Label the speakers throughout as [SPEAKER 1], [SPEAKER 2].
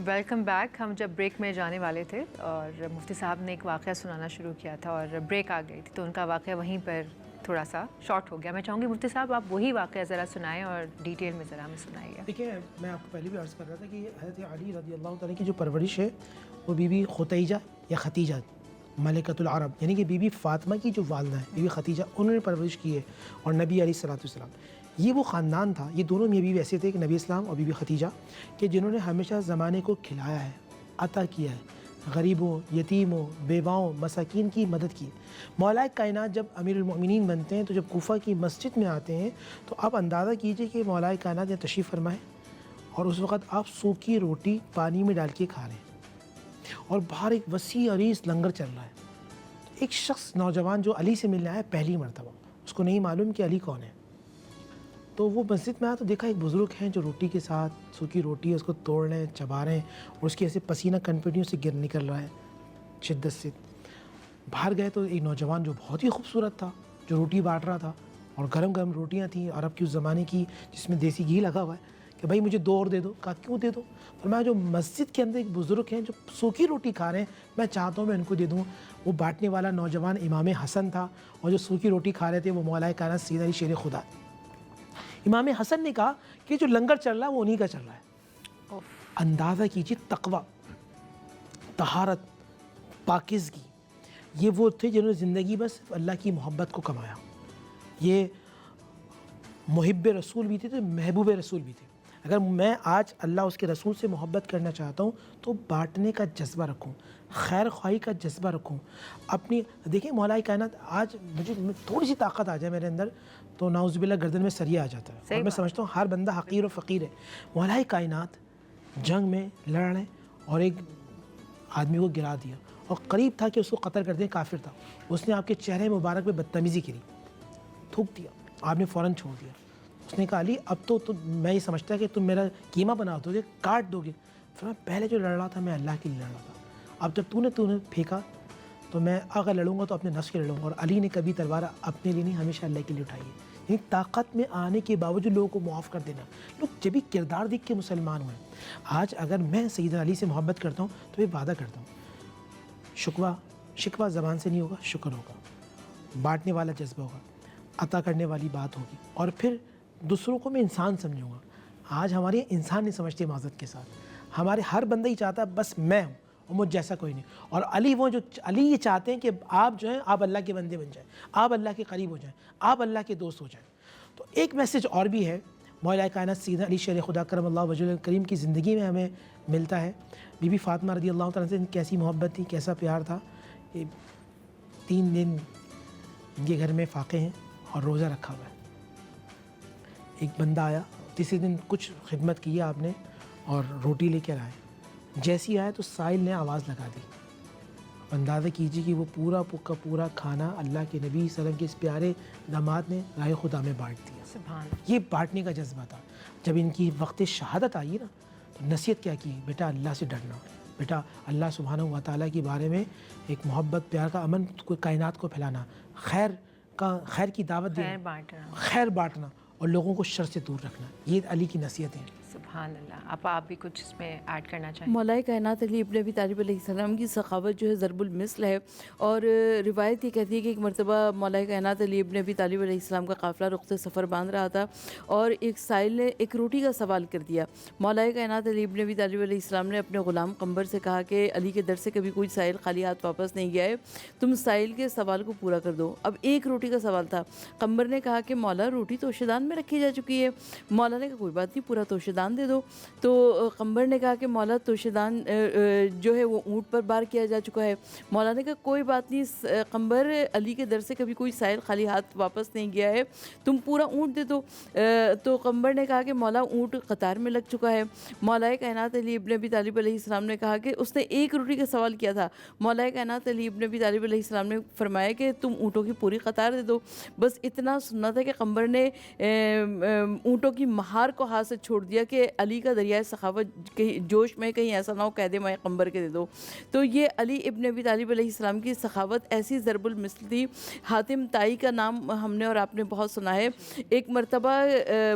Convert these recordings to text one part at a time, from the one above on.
[SPEAKER 1] Welcome back. ہم جب break میں جانے والے تھے اور مفتی صاحب نے ایک واقعہ سنانا شروع کیا تھا اور بریک آ گئی تھی تو ان کا واقعہ وہیں پر تھوڑا سا شارٹ ہو گیا. میں چاہوں گی مفتی صاحب آپ وہی واقعہ ذرا سنائیں اور ڈیٹیل میں ذرا ہمیں سنائیے.
[SPEAKER 2] دیکھیں، میں آپ کو پہلے بھی عرض کر رہا تھا کہ حضرت علی رضی اللہ تعالیٰ کی جو پرورش ہے وہ بی بی ختیجہ یا ختیجہ ملکۃ العرب یعنی کہ بی بی فاطمہ کی جو والدہ ہے بی بی ختیجہ، انہوں نے پرورش کی ہے. اور نبی علیہ الصلوۃ والسلام، یہ وہ خاندان تھا، یہ دونوں میاں بیوی ایسے تھے کہ نبی اسلام اور بی بی ختیجہ کہ جنہوں نے ہمیشہ زمانے کو کھلایا ہے، عطا کیا ہے، غریبوں، یتیموں، بیواؤں، مساکین کی مدد کی. مولا کائنات جب امیر المؤمنین بنتے ہیں تو جب کوفہ کی مسجد میں آتے ہیں تو آپ اندازہ کیجئے کہ مولا کائنات یہاں تشریف فرمائے اور اس وقت آپ سوکھی روٹی پانی میں ڈال کے کھا رہے ہیں اور باہر ایک وسیع عریض لنگر چل رہا ہے. ایک شخص نوجوان جو علی سے ملنے آیا پہلی مرتبہ، اس کو نہیں معلوم کہ علی کون ہے، تو وہ مسجد میں آیا تو دیکھا ایک بزرگ ہیں جو روٹی کے ساتھ سوکھی روٹی ہے اس کو توڑ رہے ہیں، چبا رہے ہیں اور اس کی ایسے پسینہ کنٹینیو سے گر نکل رہا ہے شدت سے. باہر گئے تو ایک نوجوان جو بہت ہی خوبصورت تھا جو روٹی بانٹ رہا تھا اور گرم گرم روٹیاں تھیں عرب کی اس زمانے کی جس میں دیسی گھی لگا ہوا ہے کہ بھائی مجھے 2 اور دے دو. کہا کیوں دے دو؟ فرمایا جو مسجد کے اندر ایک بزرگ ہیں جو سوکھی روٹی کھا رہے ہیں، میں چاہتا ہوں میں ان کو دے دوں. وہ بانٹنے والا نوجوان امام حسن تھا اور جو سوکھی روٹی کھا رہے تھے وہ مولا کائنات سیدنا علی شیر خدا. امام حسن نے کہا کہ جو لنگر چل رہا ہے وہ انہی کا چل رہا ہے. اندازہ کیجیے تقویٰ، طہارت، پاکیزگی، یہ وہ تھے جنہوں نے زندگی بس اللہ کی محبت کو کمایا. یہ محب رسول بھی تھے تو محبوب رسول بھی تھے. اگر میں آج اللہ اس کے رسول سے محبت کرنا چاہتا ہوں تو بانٹنے کا جذبہ رکھوں، خیر خواہی کا جذبہ رکھوں. اپنی دیکھیں مولا کائنات آج مجھے تھوڑی سی طاقت آ جائے میرے اندر تو نعوذ باللہ گردن میں سریہ آ جاتا ہے اور میں سمجھتا ہوں ہر بندہ حقیر و فقیر ہے. مولا کائنات جنگ میں لڑ رہے ہیں اور ایک آدمی کو گرا دیا اور قریب تھا کہ اس کو قتل کر دیں، کافر تھا. اس نے آپ کے چہرے مبارک پہ بدتمیزی کی، تھوک دیا، آپ نے فوراً چھوڑ دیا. اس نے کہا علی اب تو میں یہ سمجھتا کہ تم میرا قیمہ بنا دو گے، کاٹ دو گے. فرمایا پہلے جو لڑ رہا تھا میں اللہ کے لیے لڑ رہا تھا، اب جب تو نے پھینکا تو میں اگر لڑوں گا تو اپنے نفس کے لڑوں گا. اور علی نے کبھی تلوار اپنے لیے نہیں، ہمیشہ اللہ کے لیے اٹھائی ہے. یعنی طاقت میں آنے کے باوجود لوگوں کو معاف کر دینا. لوگ جبھی کردار دیکھ کے مسلمان ہوئے. آج اگر میں سیدنا علی سے محبت کرتا ہوں تو یہ وعدہ کرتا ہوں شکوہ زبان سے نہیں ہوگا، شکر ہوگا، بانٹنے والا جذبہ ہوگا، عطا کرنے والی بات ہوگی اور پھر دوسروں کو میں انسان سمجھوں گا. آج ہمارے انسان نہیں سمجھتے معذرت کے ساتھ. ہمارے ہر بندہ ہی چاہتا ہے بس میں ہوں اور مجھ جیسا کوئی نہیں. اور علی یہ چاہتے ہیں کہ آپ جو ہیں آپ اللہ کے بندے بن جائیں، آپ اللہ کے قریب ہو جائیں، آپ اللہ کے دوست ہو جائیں. تو ایک میسیج اور بھی ہے مولا کائنات سیدنا علی شیر خدا کرم اللہ وجہہ کریم کی زندگی میں ہمیں ملتا ہے. بی بی فاطمہ رضی اللہ تعالیٰ سے کیسی محبت تھی، کیسا پیار تھا. 3 دن ان کے گھر میں فاقے ہیں اور روزہ رکھا ہوا ہے. ایک بندہ آیا، تیسرے دن کچھ خدمت کی آپ نے اور روٹی لے کر آئے. جیسی آیا تو سائل نے آواز لگا دی. اندازہ کیجیے کہ وہ پورا کا پورا کھانا اللہ کے نبی صلی اللہ علیہ وسلم کے اس پیارے داماد نے راہ خدا میں بانٹ دیا.
[SPEAKER 1] سبحان.
[SPEAKER 2] یہ بانٹنے کا جذبہ تھا. جب ان کی وقت شہادت آئی نا تو نصیحت کیا کی، بیٹا اللہ سے ڈرنا، بیٹا اللہ سبحانہ و تعالیٰ کے بارے میں ایک محبت پیار کا امن کائنات کو پھیلانا، خیر کی دعوت دینا، خیر بانٹنا اور لوگوں کو شر سے دور رکھنا. یہ علی کی نصیحت ہے.
[SPEAKER 1] سبحان اللہ. آپ بھی کچھ اس میں ایڈ کرنا چاہیں؟
[SPEAKER 3] مولا کائنات علی ابن ابی طالب علیہ السلام کی سخاوت جو ہے ضرب المثل ہے. اور روایت یہ کہتی ہے کہ ایک مرتبہ مولا کائنات علی ابن ابی طالب علیہ السلام کا قافلہ رخت سفر باندھ رہا تھا اور ایک سائل نے ایک روٹی کا سوال کر دیا. مولا کائنات علی ابن ابی طالب علیہ السلام نے اپنے غلام قمبر سے کہا کہ علی کے در سے کبھی کوئی سائل خالی ہاتھ واپس نہیں گیا ہے، تم سائل کے سوال کو پورا کر دو. اب ایک روٹی کا سوال تھا. قمبر نے کہا کہ مولا روٹی توشیدان میں رکھی جا چکی ہے. مولا نے کہا کوئی بات نہیں، پورا توشیدان دے دو. تو قمبر نے کہا کہ مولا توشیدان جو ہے وہ اونٹ پر بار کیا جا چکا ہے. مولا نے کہا کوئی بات نہیں قمبر، علی کے در سے کبھی کوئی سائل خالی ہاتھ واپس نہیں گیا ہے، تم پورا اونٹ دے دو. تو قمبر نے کہا کہ مولا اونٹ قطار میں لگ چکا ہے. مولا کائنات علی ابن ابی طالب علیہ السلام نے کہا کہ اس نے ایک روٹی کا سوال کیا تھا. مولا کائنات علی ابن ابی طالب علیہ السلام نے فرمایا کہ تم اونٹوں کی پوری قطار دے دو. بس اتنا سننا تھا کہ قمبر نے اونٹوں کی مہار کو ہاتھ سے چھوڑ دیا کہ علی کا دریائے سخاوت کہیں جوش میں کہیں ایسا نہ ہو کہہ دے میں قمبر کے دے دو. تو یہ علی ابن ابی طالب علیہ السلام کی سخاوت ایسی ضرب المثل تھی. حاتم طائی کا نام ہم نے اور آپ نے بہت سنا ہے. ایک مرتبہ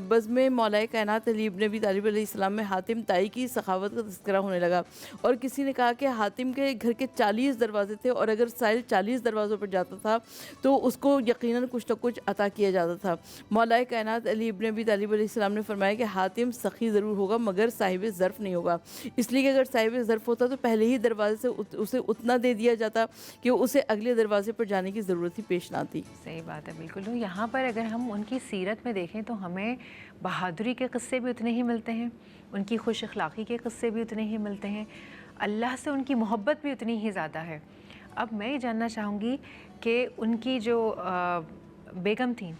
[SPEAKER 3] بزم مولا کائنات علی ابن ابی طالب علیہ السلام میں حاتم طائی کی سخاوت کا تذکرہ ہونے لگا اور کسی نے کہا کہ حاتم کے گھر کے 40 دروازے تھے اور اگر سائل 40 دروازوں پر جاتا تھا تو اس کو یقیناً کچھ نہ کچھ عطا کیا جاتا تھا. مولا کائنات علی ابن ابی طالب علیہ السلام نے فرمایا کہ حاتم سخی ضرور ہوگا مگر صاحب ظرف نہیں ہوگا, اس لیے کہ اگر صاحب ظرف ہوتا تو پہلے ہی دروازے سے اسے اتنا دے دیا جاتا کہ اسے اگلے دروازے پر جانے کی ضرورت ہی پیش نہ آتی.
[SPEAKER 1] صحیح بات ہے, بالکل. تو یہاں پر اگر ہم ان کی سیرت میں دیکھیں تو ہمیں بہادری کے قصے بھی اتنے ہی ملتے ہیں, ان کی خوش اخلاقی کے قصے بھی اتنے ہی ملتے ہیں, اللہ سے ان کی محبت بھی اتنی ہی زیادہ ہے. اب میں یہ جاننا چاہوں گی کہ ان کی جو بیگم تھیں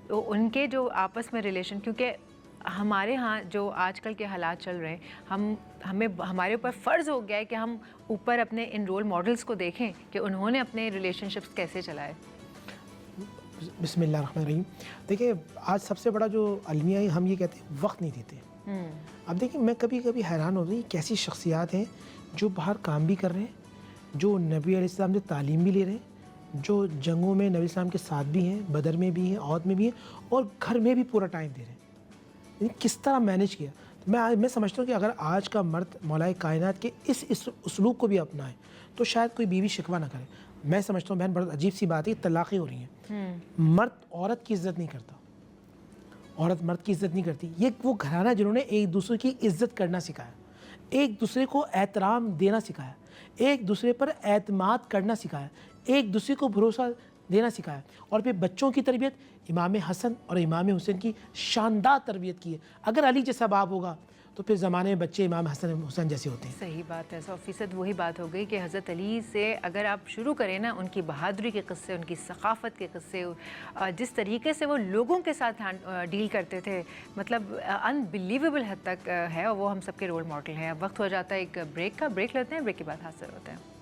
[SPEAKER 1] تو ان کے جو آپس میں ریلیشن, کیونکہ ہمارے ہاں جو آج کل کے حالات چل رہے ہیں, ہمارے اوپر فرض ہو گیا ہے کہ ہم اوپر اپنے ان رول ماڈلز کو دیکھیں کہ انہوں نے اپنے ریلیشن شپس کیسے چلائے.
[SPEAKER 2] بسم اللہ الرحمن الرحیم. دیکھیں آج سب سے بڑا جو المیہ ہے, ہم یہ کہتے ہیں وقت نہیں دیتے. اب دیکھیں میں کبھی کبھی حیران ہوتا ہوں کیسی شخصیات ہیں جو باہر کام بھی کر رہے ہیں, جو نبی علیہ السلام سے تعلیم بھی لے رہے ہیں, جو جنگوں میں نبی علیہ السلام کے ساتھ بھی ہیں, بدر میں بھی ہیں, عہد میں بھی ہیں, اور گھر میں بھی پورا ٹائم دے رہے ہیں. یعنی کس طرح مینیج کیا. میں سمجھتا ہوں کہ اگر آج کا مرد مولا کائنات کے اس اسلوب کو بھی اپنائے تو شاید کوئی بیوی شکوہ نہ کرے. میں سمجھتا ہوں بہن بڑا عجیب سی بات ہے, طلاقیں ہو رہی ہیں, مرد عورت کی عزت نہیں کرتا, عورت مرد کی عزت نہیں کرتی. یہ وہ گھرانہ جنہوں نے ایک دوسرے کی عزت کرنا سکھایا, ایک دوسرے کو احترام دینا سکھایا, ایک دوسرے پر اعتماد کرنا سکھایا, ایک دوسرے کو بھروسہ دینا سکھایا, اور پھر بچوں کی تربیت امام حسن اور امام حسین کی شاندار تربیت کی ہے. اگر علی جیسا باپ ہوگا تو پھر زمانے میں بچے امام حسن حسین جیسے ہوتے ہیں.
[SPEAKER 1] صحیح بات ہے, 100% وہی بات ہو گئی کہ حضرت علی سے اگر آپ شروع کریں نا, ان کی بہادری کے قصے, ان کی ثقافت کے قصے, جس طریقے سے وہ لوگوں کے ساتھ ڈیل کرتے تھے, مطلب انبلیویبل حد تک ہے, اور وہ ہم سب کے رول ماڈل ہیں. اب وقت ہو جاتا ہے ایک بریک کا, بریک لیتے ہیں, بریک کے بعد حاضر ہوتے ہیں.